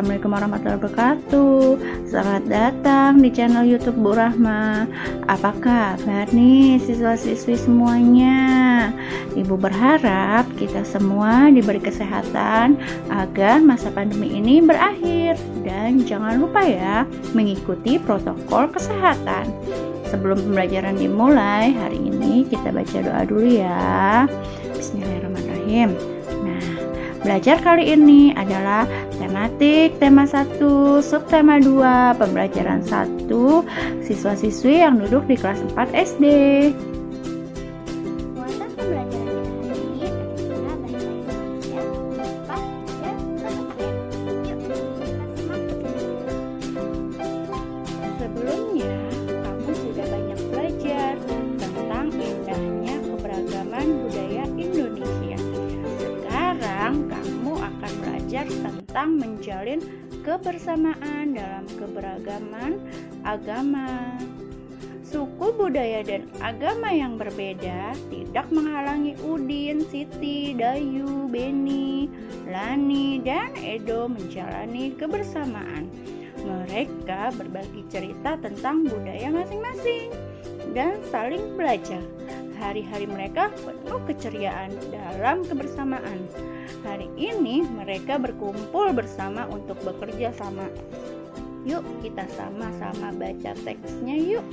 Assalamualaikum warahmatullahi wabarakatuh. Selamat datang di channel YouTube Bu Rahma. Apa kabar nih siswa-siswi semuanya? Ibu berharap kita semua diberi kesehatan agar masa pandemi ini berakhir. Dan jangan lupa ya, mengikuti protokol kesehatan. Sebelum pembelajaran dimulai, hari ini kita baca doa dulu ya. Bismillahirrahmanirrahim. Nah, belajar kali ini adalah tematik tema 1, subtema 2, pembelajaran 1, siswa-siswi yang duduk di kelas 4 SD. Muatan pembelajaran kita hari ini adalah bahasa Indonesia, IPA, dan KKN. Yuk, kita simak. Sebelumnya, kamu sudah banyak belajar tentang indahnya keberagaman budaya Indonesia. Sekarang kamu akan belajar tentang menjalin kebersamaan dalam keberagaman agama. Suku, budaya, dan agama yang berbeda tidak menghalangi Udin, Siti, Dayu, Beni, Lani, dan Edo menjalani kebersamaan. Mereka berbagi cerita tentang budaya masing-masing dan saling belajar. Hari-hari mereka penuh keceriaan dalam kebersamaan. Hari ini mereka berkumpul bersama untuk bekerja sama. Yuk kita sama-sama baca teksnya yuk.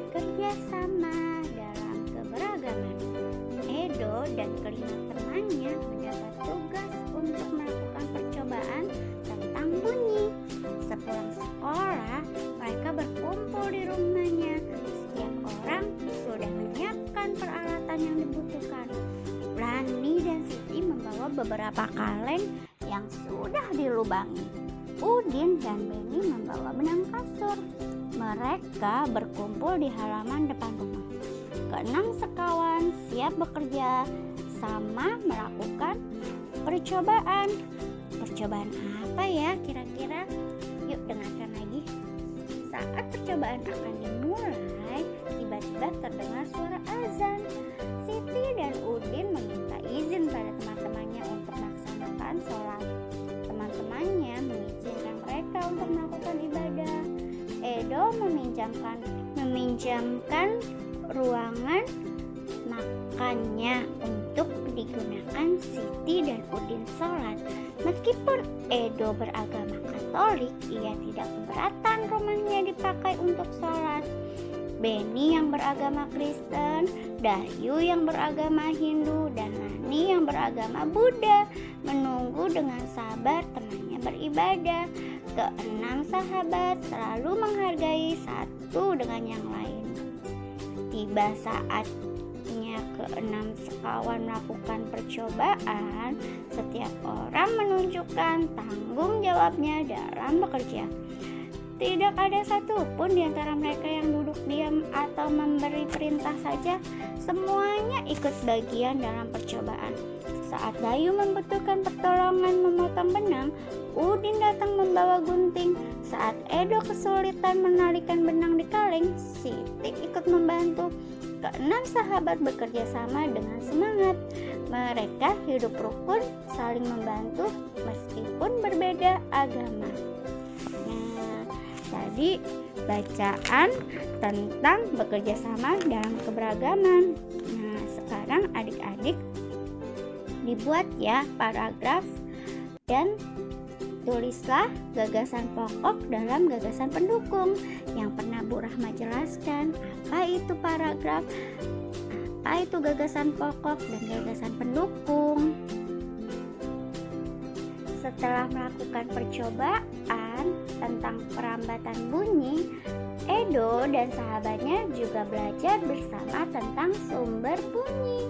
Bekerja sama dalam keberagaman. Edo dan kelima temannya mendapat tugas untuk melakukan percobaan tentang bunyi. Sepulang sekolah, mereka berkumpul di rumahnya. Setiap orang sudah menyiapkan peralatan yang dibutuhkan. Lani dan Siti membawa beberapa kaleng yang sudah dilubangi. Udin dan Beni membawa benang kasur. Mereka berkumpul di halaman depan rumah. Keenam sekawan siap bekerja sama melakukan percobaan. Percobaan apa ya kira-kira? Yuk dengarkan lagi. Saat percobaan akan dimulai, tiba-tiba terdengar suara azan. Siti dan Udin meminta izin pada teman-temannya untuk melaksanakan sholat. Teman-temannya mengizinkan mereka untuk melakukan ibadah. Edo meminjamkan ruangan makannya untuk digunakan Siti dan Udin sholat. Meskipun Edo beragama Katolik, ia tidak keberatan rumahnya dipakai untuk sholat. Beni yang beragama Kristen, Dayu yang beragama Hindu, dan Lani yang beragama Buddha menunggu dengan sabar temannya beribadah. Keenam sahabat selalu menghargai satu dengan yang lain. Tiba saatnya keenam sekawan melakukan percobaan, setiap orang menunjukkan tanggung jawabnya dalam bekerja. Tidak ada satupun di antara mereka yang duduk diam atau memberi perintah saja. Semuanya ikut bagian dalam percobaan. Saat Dayu membutuhkan pertolongan memotong benang, Udin datang membawa gunting. Saat Edo kesulitan menalikan benang di kaleng, Siti ikut membantu. Keenam sahabat bekerja sama dengan semangat. Mereka hidup rukun, saling membantu meskipun berbeda agama. Tadi bacaan tentang bekerja sama dalam keberagaman. Nah, sekarang adik-adik dibuat ya paragraf dan tulislah gagasan pokok dalam gagasan pendukung yang pernah Bu Rahma jelaskan. Apa itu paragraf? Apa itu gagasan pokok dan gagasan pendukung? Setelah melakukan percobaan tentang perambatan bunyi, Edo dan sahabatnya juga belajar bersama tentang sumber bunyi.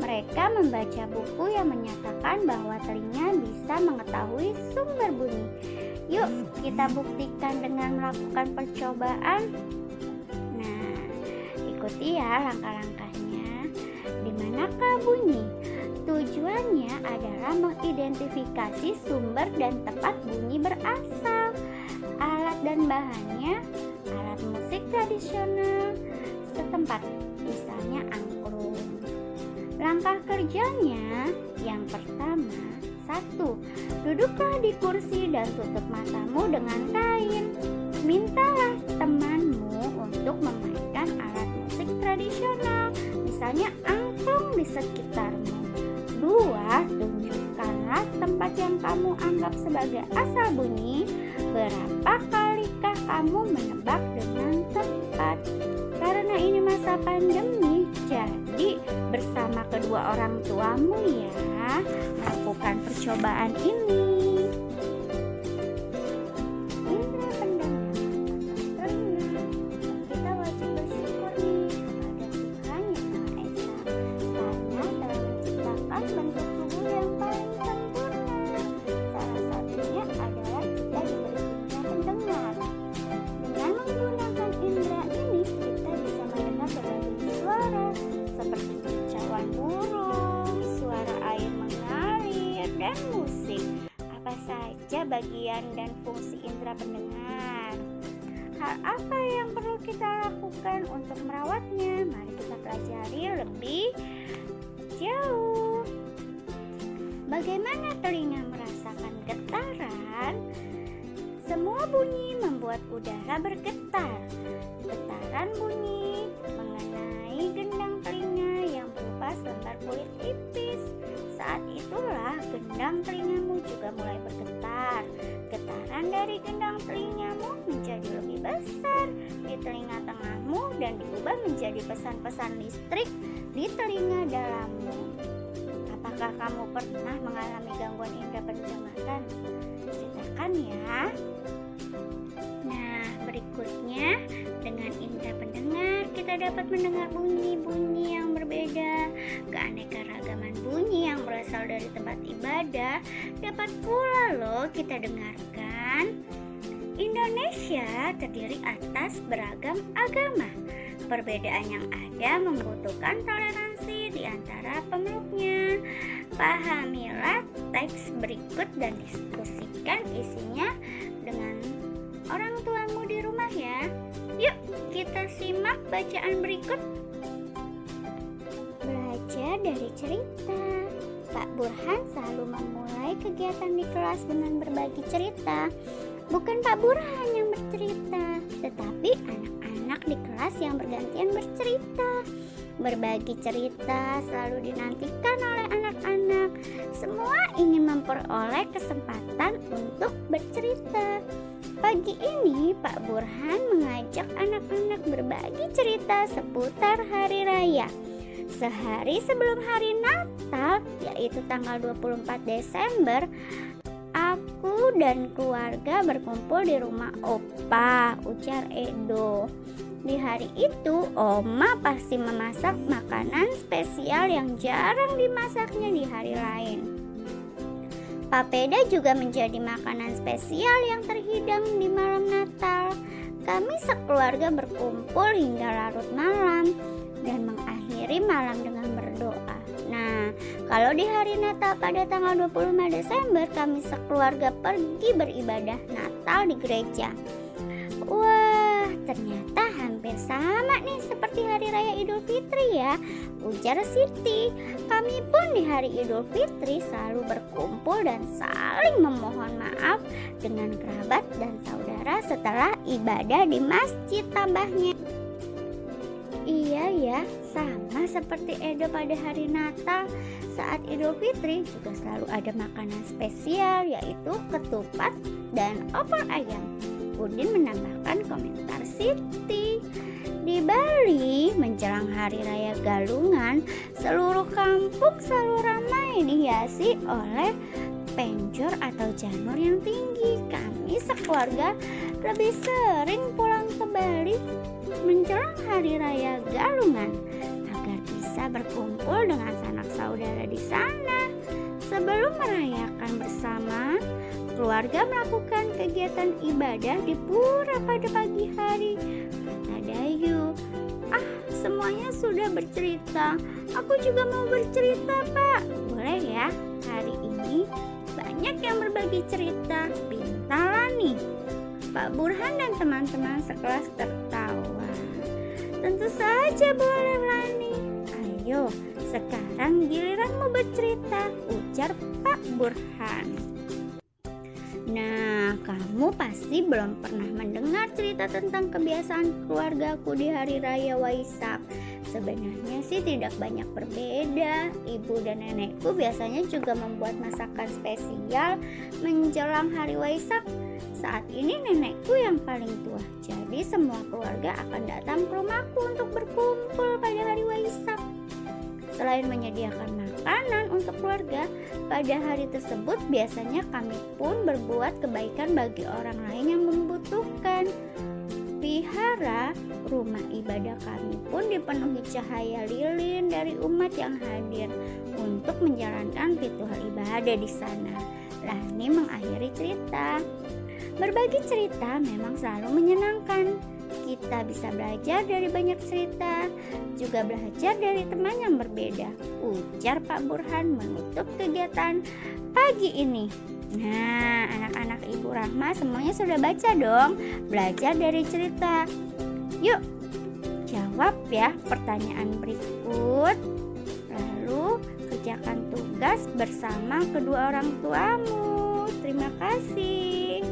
Mereka membaca buku yang menyatakan bahwa telinga bisa mengetahui sumber bunyi. Yuk kita buktikan dengan melakukan percobaan. Nah, ikuti ya langkah-langkahnya. Di manakah bunyi? Tujuannya adalah mengidentifikasi sumber dan tempat bunyi berasal. Alat dan bahannya, alat musik tradisional setempat, misalnya angklung. Langkah kerjanya yang pertama, satu. Duduklah di kursi dan tutup matamu dengan kain. Mintalah temanmu untuk memainkan alat musik tradisional, misalnya angklung di sekitarmu. 2. Tunjukkanlah tempat yang kamu anggap sebagai asal bunyi. Berapa kalikah kamu menebak dengan tepat? Karena ini masa pandemi, jadi bersama kedua orang tuamu ya, lakukan percobaan ini. Indra pendengar, telinga, kita wajib bersyukur nih kepada Tuhan Yang Maha Esa, karena telah menciptakan bentuk tubuh yang paling sempurna. Salah satunya adalah kita diberi indra pendengar. Dengan menggunakan indra ini, kita bisa mendengar berbagai suara seperti kicauan burung, suara air mengalir, dan musik. Apa saja bagian dan fungsi indra pendengar? Hal apa yang perlu kita lakukan untuk merawatnya? Mari kita pelajari lebih jauh. Bagaimana telinga merasakan getaran? Semua bunyi membuat udara bergetar. Getaran bunyi mengenai gendang telinga yang berupa selembar kulit tipis. Saat itulah gendang telingamu juga mulai bergetar. Getaran dari gendang telingamu menjadi lebih besar di telinga tengahmu dan diubah menjadi pesan-pesan listrik di telinga dalammu. Apakah kamu pernah mengalami gangguan indera pendengaran? Ceritakan ya. Nah, berikutnya dengan indera pendengar kita dapat mendengar bunyi-bunyi yang berbeda. Keanekaragaman bunyi yang berasal dari tempat ibadah dapat pula loh kita dengarkan. Indonesia terdiri atas beragam agama. Perbedaan yang ada membutuhkan toleransi di antara pemeluknya. Pahamilah teks berikut dan diskusikan isinya dengan orang tuamu di rumah ya. Yuk kita simak bacaan berikut. Belajar dari cerita. Pak Burhan selalu memulai kegiatan di kelas dengan berbagi cerita. Bukan Pak Burhan yang bercerita, tetapi anak-anak di kelas yang bergantian bercerita. Berbagi cerita selalu dinantikan oleh anak-anak. Semua ingin memperoleh kesempatan untuk bercerita. Pagi ini Pak Burhan mengajak anak-anak berbagi cerita seputar hari raya. Sehari sebelum hari Natal, yaitu tanggal 24 Desember, aku dan keluarga berkumpul di rumah Opa, ujar Edo. Di hari itu, Oma pasti memasak makanan spesial yang jarang dimasaknya di hari lain. Papeda juga menjadi makanan spesial yang terhidang di malam Natal. Kami sekeluarga berkumpul hingga larut malam dan mengakhiri malam dengan berdoa. Nah, kalau di hari Natal pada tanggal 25 Desember kami sekeluarga pergi beribadah Natal di gereja. Wah, ternyata hampir sama nih seperti hari raya Idul Fitri ya, ujar Siti. Kami pun di hari Idul Fitri selalu berkumpul dan saling memohon maaf dengan kerabat dan saudara setelah ibadah di masjid, tambahnya. Iya ya, sama seperti Edo pada hari Natal. Saat Idul Fitri juga selalu ada makanan spesial, yaitu ketupat dan opor ayam. Udin menambahkan komentar Siti. Di Bali, menjelang hari raya Galungan, seluruh kampung selalu ramai dihiasi oleh penjor atau janur yang tinggi. Kami sekeluarga lebih sering pulang ke Bali menjelang hari raya Galungan agar bisa berkumpul dengan sanak saudara di sana. Sebelum merayakan bersama, keluarga melakukan kegiatan ibadah di pura pada pagi hari. Kata Dayu, semuanya sudah bercerita. Aku juga mau bercerita, Pak. Boleh ya? Hari ini banyak yang berbagi cerita. Pintalah nih. Pak Burhan dan teman-teman sekelas tertawa. Tentu saja boleh, Lani. Ayo, sekarang giliranmu bercerita, ujar ujar Pak Burhan. Nah, kamu pasti belum pernah mendengar cerita tentang kebiasaan keluargaku di hari raya Waisak. Sebenarnya sih tidak banyak berbeda. Ibu dan nenekku biasanya juga membuat masakan spesial menjelang hari Waisak. Saat ini nenekku yang paling tua, jadi semua keluarga akan datang ke rumahku untuk berkumpul pada hari Waisak. Selain menyediakan makanan untuk keluarga, pada hari tersebut biasanya kami pun berbuat kebaikan bagi orang lain yang membutuhkan. Vihara, rumah ibadah kami pun dipenuhi cahaya lilin dari umat yang hadir untuk menjalankan ritual ibadah di sana. Lani mengakhiri cerita. Berbagi cerita memang selalu menyenangkan. Kita bisa belajar dari banyak cerita, juga belajar dari teman yang berbeda, ujar Pak Burhan menutup kegiatan pagi ini. Nah, anak-anak Ibu Rahma semuanya sudah baca dong, belajar dari cerita. Yuk, jawab ya pertanyaan berikut. Lalu kerjakan tugas bersama kedua orang tuamu. Terima kasih.